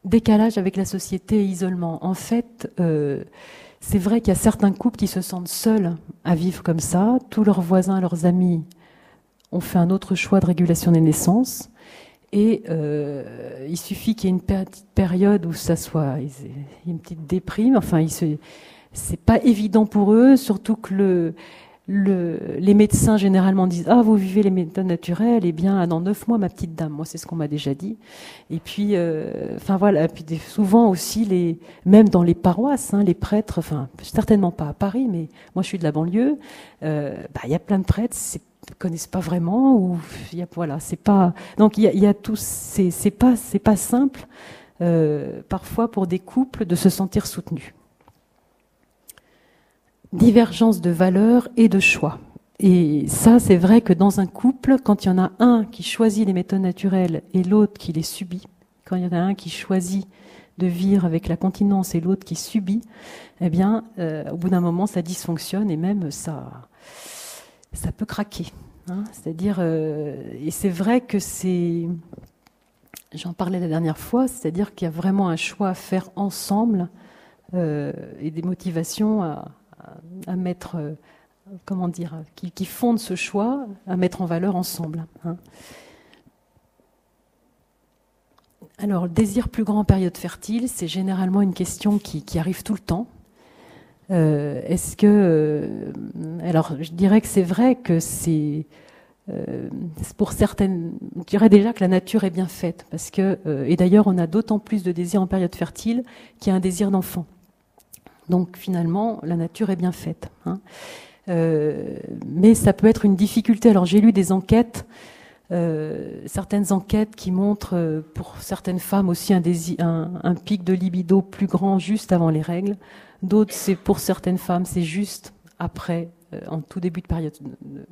décalage avec la société et isolement. En fait, c'est vrai qu'il y a certains couples qui se sentent seuls à vivre comme ça. Tous leurs voisins, leurs amis ont fait un autre choix de régulation des naissances. Et il suffit qu'il y ait une petite période où ça soit, il y a une petite déprime. Enfin, c'est pas évident pour eux, surtout que les médecins généralement disent ah vous vivez les méthodes naturelles, eh bien dans 9 mois ma petite dame, moi c'est ce qu'on m'a déjà dit. Et puis enfin voilà, et puis souvent aussi même dans les paroisses, hein, les prêtres, enfin certainement pas à Paris, mais moi je suis de la banlieue, il y a plein de prêtres ne connaissent pas vraiment, ou voilà, c'est pas, donc il y a tout, c'est pas simple parfois pour des couples de se sentir soutenus. Divergence de valeurs et de choix. Et ça, c'est vrai que dans un couple, quand il y en a un qui choisit les méthodes naturelles et l'autre qui les subit, quand il y en a un qui choisit de vivre avec la continence et l'autre qui subit, eh bien, au bout d'un moment, ça dysfonctionne et même ça peut craquer. Hein. C'est-à-dire, et c'est vrai que j'en parlais la dernière fois, c'est-à-dire qu'il y a vraiment un choix à faire ensemble et des motivations à mettre, comment dire, qui fondent ce choix à mettre en valeur ensemble. Hein. Alors, le désir plus grand en période fertile, c'est généralement une question qui arrive tout le temps. Est-ce que... alors, je dirais que c'est vrai que c'est... pour certaines... Je dirais déjà que la nature est bien faite, parce que... et d'ailleurs, on a d'autant plus de désir en période fertile qu'il y a un désir d'enfant. Donc finalement, la nature est bien faite. Hein. Mais ça peut être une difficulté. Alors j'ai lu des enquêtes, certaines enquêtes qui montrent pour certaines femmes aussi un pic de libido plus grand juste avant les règles. D'autres, c'est pour certaines femmes, c'est juste après, en tout début de période,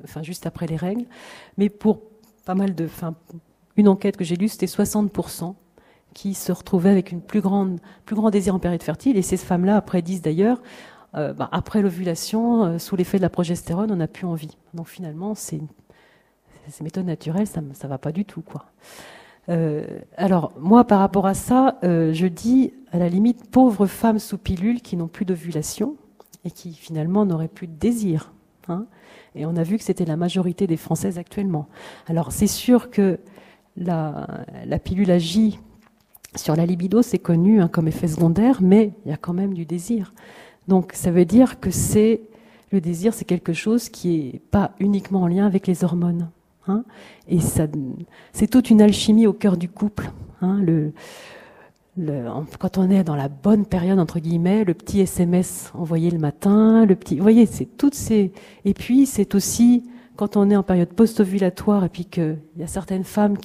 enfin juste après les règles. Mais pour pas mal une enquête que j'ai lue, c'était 60%. Qui se retrouvaient avec une plus grand désir en période fertile. Et ces femmes-là, après, disent d'ailleurs, après l'ovulation, sous l'effet de la progestérone, on n'a plus envie. Donc finalement, ces méthodes naturelles, ça ne va pas du tout, quoi. Alors, moi, par rapport à ça, je dis, à la limite, pauvres femmes sous pilule qui n'ont plus d'ovulation et qui, finalement, n'auraient plus de désir. Hein. Et on a vu que c'était la majorité des Françaises actuellement. Alors, c'est sûr que la pilule agit sur la libido, c'est connu hein, comme effet secondaire, mais il y a quand même du désir. Donc ça veut dire que le désir, c'est quelque chose qui n'est pas uniquement en lien avec les hormones. Hein, et c'est toute une alchimie au cœur du couple. Hein, quand on est dans la bonne période, entre guillemets, le petit SMS envoyé le matin, vous voyez, c'est toutes ces... Et puis c'est aussi, quand on est en période post-ovulatoire, et puis qu'il y a certaines femmes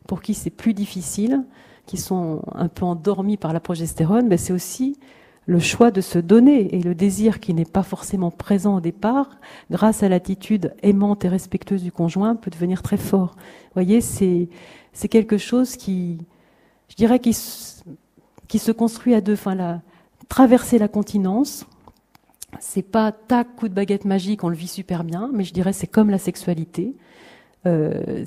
pour qui c'est plus difficile, qui sont un peu endormis par la progestérone, mais c'est aussi le choix de se donner et le désir qui n'est pas forcément présent au départ, grâce à l'attitude aimante et respectueuse du conjoint, peut devenir très fort. Vous voyez, c'est quelque chose qui, je dirais, qui se construit à deux. Enfin, traverser la continence, c'est pas tac, coup de baguette magique, on le vit super bien, mais je dirais c'est comme la sexualité.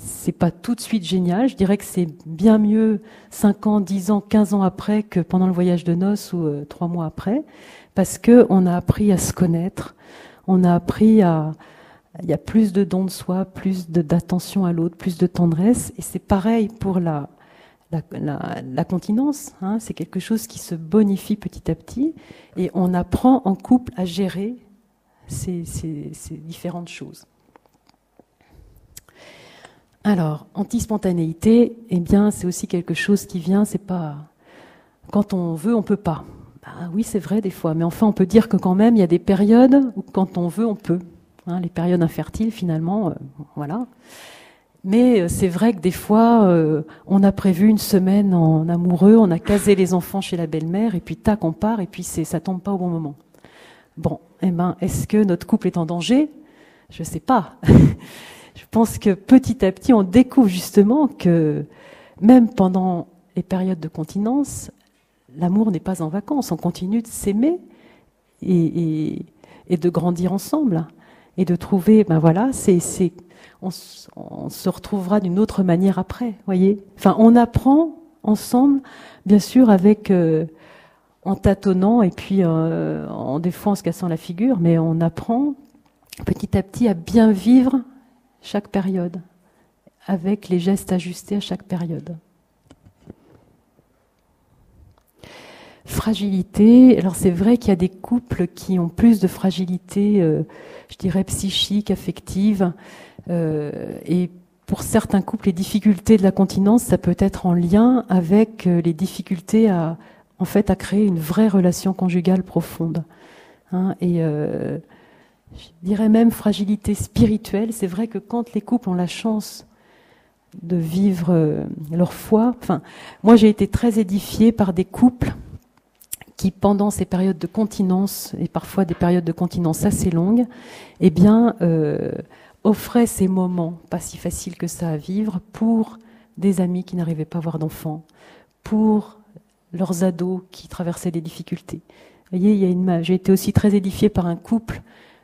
C'est pas tout de suite génial. Je dirais que c'est bien mieux 5 ans, 10 ans, 15 ans après que pendant le voyage de noces ou 3 mois après, parce que on a appris à se connaître, on a appris il y a plus de dons de soi, plus d'attention à l'autre, plus de tendresse, et c'est pareil pour la continence. Hein, c'est quelque chose qui se bonifie petit à petit, et on apprend en couple à gérer ces différentes choses. Alors, anti-spontanéité, eh bien, c'est aussi quelque chose qui vient, c'est pas... Quand on veut, on peut pas. Ben, oui, c'est vrai des fois, mais enfin, on peut dire que quand même, il y a des périodes où quand on veut, on peut. Hein, les périodes infertiles, finalement, voilà. Mais c'est vrai que des fois, on a prévu une semaine en amoureux, on a casé les enfants chez la belle-mère, et puis tac, on part, et puis ça tombe pas au bon moment. Bon, eh ben, est-ce que notre couple est en danger ? Je sais pas. Je pense que petit à petit, on découvre justement que même pendant les périodes de continence, l'amour n'est pas en vacances. On continue de s'aimer et de grandir ensemble et de trouver, ben voilà, on se retrouvera d'une autre manière après, voyez. Enfin, on apprend ensemble, bien sûr avec en tâtonnant et puis des fois en se cassant la figure, mais on apprend petit à petit à bien vivre chaque période, avec les gestes ajustés à chaque période. Fragilité, alors c'est vrai qu'il y a des couples qui ont plus de fragilité, je dirais psychique, affective, et pour certains couples, les difficultés de la continence, ça peut être en lien avec les difficultés à créer une vraie relation conjugale profonde. Hein, et je dirais même fragilité spirituelle. C'est vrai que quand les couples ont la chance de vivre leur foi, moi j'ai été très édifiée par des couples qui, pendant ces périodes de continence, et parfois des périodes de continence assez longues, eh bien, offraient ces moments pas si faciles que ça à vivre pour des amis qui n'arrivaient pas à avoir d'enfants, pour leurs ados qui traversaient des difficultés. Vous voyez, j'ai été aussi très édifiée par un couple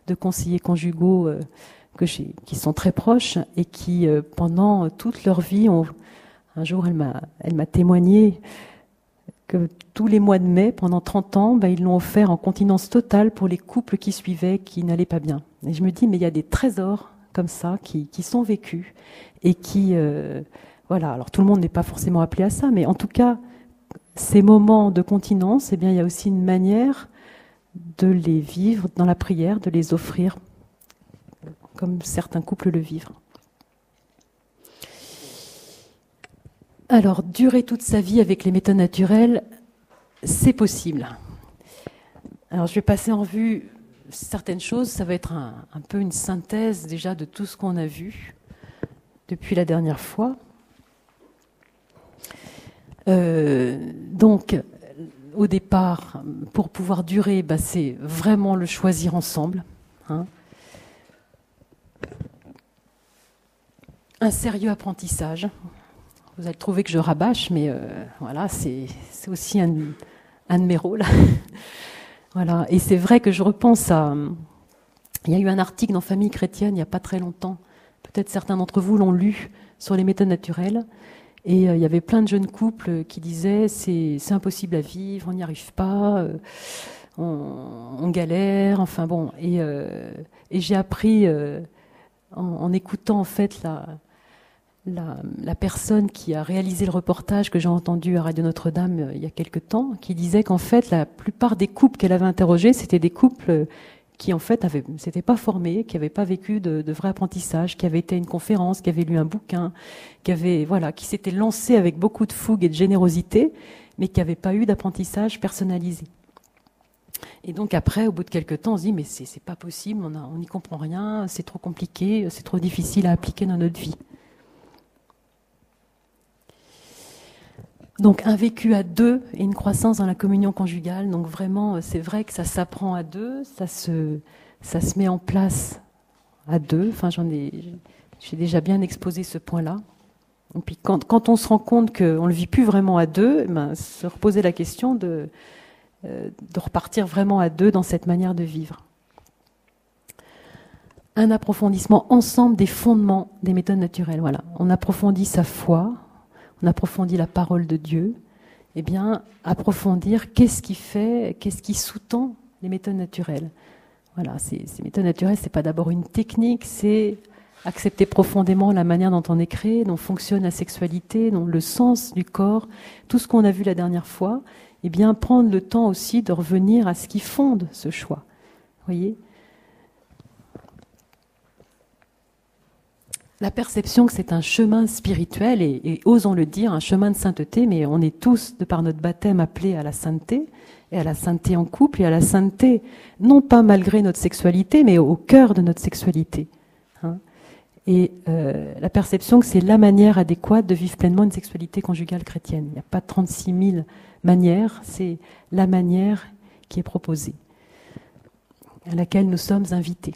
de conseillers conjugaux qui sont très proches et qui, pendant toute leur vie, un jour, elle m'a témoigné que tous les mois de mai, pendant 30 ans, ils l'ont offert en continence totale pour les couples qui suivaient, qui n'allaient pas bien. Et je me dis, mais il y a des trésors comme ça qui sont vécus et qui... voilà, alors tout le monde n'est pas forcément appelé à ça, mais en tout cas, ces moments de continence, eh bien, il y a aussi une manière de les vivre dans la prière, de les offrir, comme certains couples le vivent. Alors, durer toute sa vie avec les méthodes naturelles, c'est possible. Alors, je vais passer en revue certaines choses. Ça va être un peu une synthèse déjà de tout ce qu'on a vu depuis la dernière fois. Donc, au départ, pour pouvoir durer, c'est vraiment le choisir ensemble. Hein. Un sérieux apprentissage. Vous allez trouver que je rabâche, mais voilà, c'est aussi un de mes rôles. Voilà. Et c'est vrai que je repense à... Il y a eu un article dans Famille chrétienne il n'y a pas très longtemps. Peut-être certains d'entre vous l'ont lu, sur les méthodes naturelles. Et il y avait plein de jeunes couples qui disaient c'est impossible à vivre, on n'y arrive pas, on galère, enfin bon. Et j'ai appris en écoutant en fait la personne qui a réalisé le reportage que j'ai entendu à Radio Notre-Dame il y a quelque temps, qui disait qu'en fait la plupart des couples qu'elle avait interrogés, c'était des couples qui en fait s'étaient pas formés, qui n'avaient pas vécu de vrai apprentissage, qui avaient été à une conférence, qui avaient lu un bouquin, qui s'étaient lancés avec beaucoup de fougue et de générosité, mais qui n'avaient pas eu d'apprentissage personnalisé. Et donc après, au bout de quelques temps, on se dit mais c'est pas possible, on n'y comprend rien, c'est trop compliqué, c'est trop difficile à appliquer dans notre vie. Donc un vécu à deux et une croissance dans la communion conjugale. Donc vraiment, c'est vrai que ça s'apprend à deux, ça se met en place à deux. Enfin, j'ai déjà bien exposé ce point-là. Et puis quand on se rend compte qu'on ne le vit plus vraiment à deux, se reposer la question de repartir vraiment à deux dans cette manière de vivre. Un approfondissement ensemble des fondements des méthodes naturelles. Voilà, on approfondit sa foi. On approfondit la parole de Dieu, eh bien, approfondir qu'est-ce qui sous-tend les méthodes naturelles. Voilà, ces méthodes naturelles, c'est pas d'abord une technique, c'est accepter profondément la manière dont on est créé, dont fonctionne la sexualité, dont le sens du corps, tout ce qu'on a vu la dernière fois, eh bien, prendre le temps aussi de revenir à ce qui fonde ce choix. Vous voyez ? La perception que c'est un chemin spirituel, et osons le dire, un chemin de sainteté, mais on est tous, de par notre baptême, appelés à la sainteté, et à la sainteté en couple, et à la sainteté, non pas malgré notre sexualité, mais au cœur de notre sexualité. Hein. Et la perception que c'est la manière adéquate de vivre pleinement une sexualité conjugale chrétienne. Il n'y a pas 36 000 manières, c'est la manière qui est proposée, à laquelle nous sommes invités.